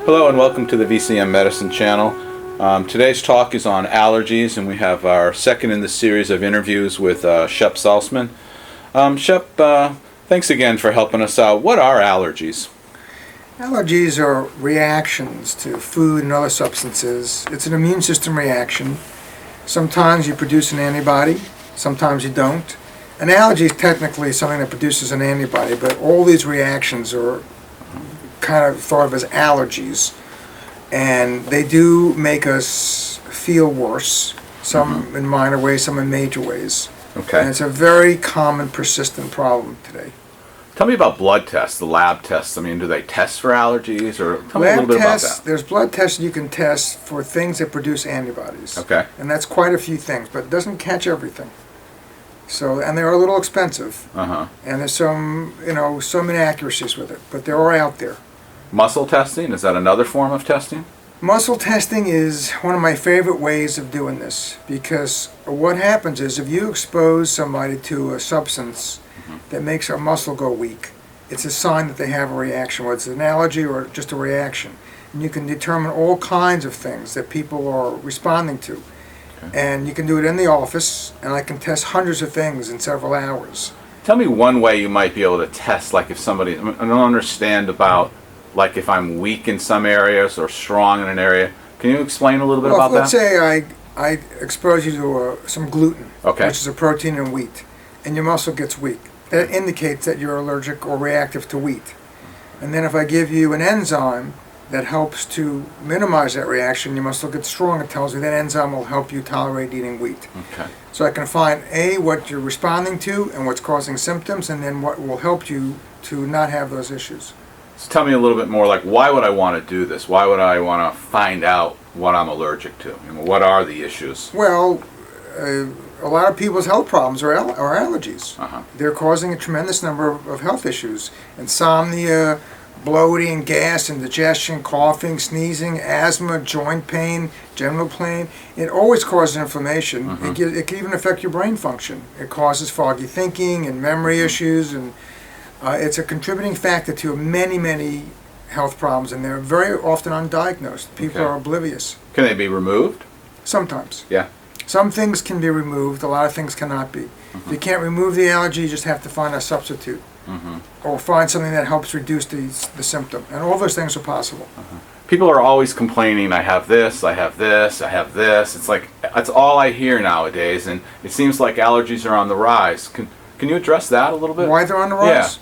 Hello and welcome to the VCM Medicine channel. Today's talk is on allergies, and we have our second in the series of interviews with Shep Salzman. Shep, thanks again for helping us out. What are allergies? Allergies are reactions to food and other substances. It's an immune system reaction. Sometimes you produce an antibody, sometimes you don't. An allergy is technically something that produces an antibody, but all these reactions are kind of thought of as allergies, and they do make us feel worse, some in minor ways, some in major ways. Okay. And it's a very common, persistent problem today. Tell me about blood tests, the lab tests. I mean, do they test for allergies, or tell me a little bit about that? There's blood tests you can test for things that produce antibodies. Okay. And that's quite a few things, but it doesn't catch everything. So, and they're a little expensive. Uh-huh. And there's some inaccuracies with it, but they're all out there. Muscle testing, is that another form of testing? Muscle testing is one of my favorite ways of doing this, because what happens is if you expose somebody to a substance that makes our muscle go weak, it's a sign that they have a reaction, whether it's an allergy or just a reaction. And you can determine all kinds of things that people are responding to. Okay. And you can do it in the office, and I can test hundreds of things in several hours. Tell me one way you might be able to test, like if somebody, I don't understand about, like if I'm weak in some areas or strong in an area. Can you explain a little bit about that? Let's say I expose you to some gluten, okay, which is a protein in wheat, and your muscle gets weak. That indicates that you're allergic or reactive to wheat. And then if I give you an enzyme that helps to minimize that reaction, your muscle gets strong. It tells you that enzyme will help you tolerate eating wheat. Okay. So I can find what you're responding to and what's causing symptoms, and then what will help you to not have those issues. So tell me a little bit more, like why would I want to do this? Why would I want to find out what I'm allergic to? What are the issues? Well, a lot of people's health problems are allergies. Uh-huh. They're causing a tremendous number of health issues. Insomnia, bloating, gas, indigestion, coughing, sneezing, asthma, joint pain, genital pain. It always causes inflammation. It can even affect your brain function. It causes foggy thinking and memory issues, and it's a contributing factor to many, many health problems, and they're very often undiagnosed. People are oblivious. Can they be removed? Sometimes. Yeah. Some things can be removed. A lot of things cannot be. If you can't remove the allergy, you just have to find a substitute. Or find something that helps reduce the symptom. And all those things are possible. People are always complaining, I have this, I have this, I have this. It's like, that's all I hear nowadays, and it seems like allergies are on the rise. Can you address that a little bit? Why they're on the rise? Yeah.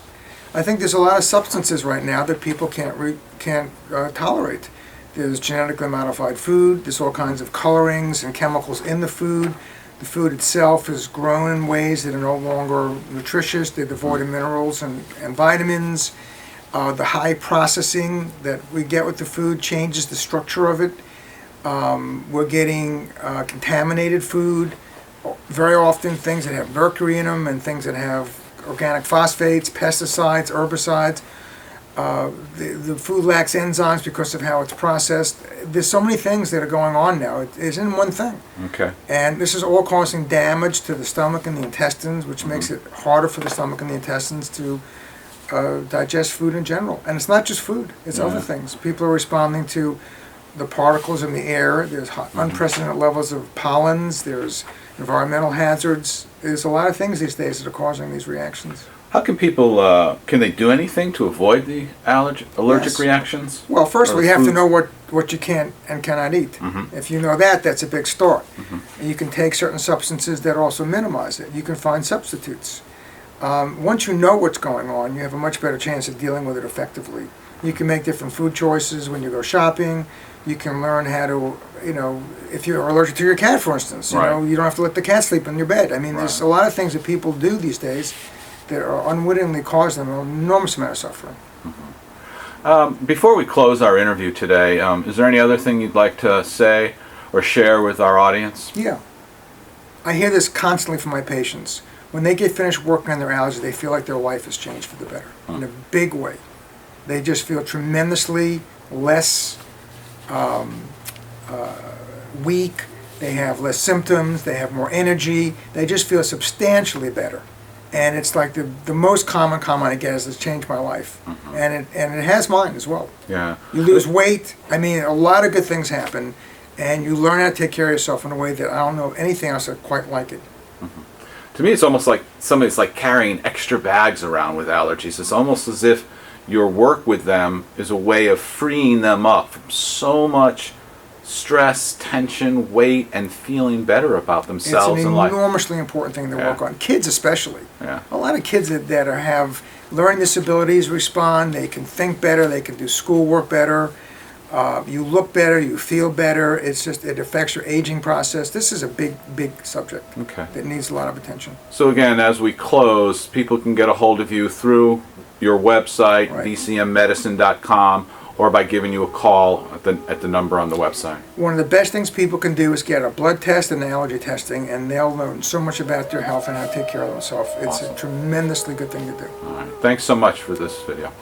I think there's a lot of substances right now that people can't tolerate. There's genetically modified food. There's all kinds of colorings and chemicals in the food. The food itself is grown in ways that are no longer nutritious. They're devoid of minerals and vitamins. The high processing that we get with the food changes the structure of it. We're getting contaminated food. Very often things that have mercury in them and things that have organic phosphates, pesticides, herbicides. The food lacks enzymes because of how it's processed. There's so many things that are going on now. It isn't one thing. Okay. And this is all causing damage to the stomach and the intestines, which makes it harder for the stomach and the intestines to digest food in general. And it's not just food. It's other things. People are responding to the particles in the air. There's unprecedented levels of pollens. There's environmental hazards. There's a lot of things these days that are causing these reactions. How can people, can they do anything to avoid the allergic reactions? Well, first we have to know what you can and cannot eat. If you know that, that's a big start. And you can take certain substances that also minimize it. You can find substitutes. Once you know what's going on, you have a much better chance of dealing with it effectively. You can make different food choices when you go shopping. You can learn how to, if you're allergic to your cat, for instance, you don't have to let the cat sleep in your bed. I mean, there's a lot of things that people do these days that are unwittingly cause them an enormous amount of suffering. Before we close our interview today, is there any other thing you'd like to say or share with our audience? Yeah. I hear this constantly from my patients. When they get finished working on their allergies, they feel like their life has changed for the better in a big way. They just feel tremendously less weak. They have less symptoms. They have more energy. They just feel substantially better. And it's like the most common comment I get is it's changed my life. And it has mine as well. Yeah. You lose weight. I mean, a lot of good things happen, and you learn how to take care of yourself in a way that I don't know of anything else that quite like it. To me, it's almost like somebody's like carrying extra bags around with allergies. It's almost as if your work with them is a way of freeing them up from so much stress, tension, weight, and feeling better about themselves It's an in life. enormously important thing to work on. Kids especially. Yeah. A lot of kids that have learning disabilities respond. They can think better. They can do schoolwork better. You look better. You feel better. It's just, it affects your aging process. This is a big, big subject that needs a lot of attention. So again, as we close, people can get a hold of you through your website, vcmmedicine.com, or by giving you a call at the number on the website. One of the best things people can do is get a blood test and allergy testing, and they'll learn so much about their health and how to take care of themselves. It's a tremendously good thing to do. All right. Thanks so much for this video.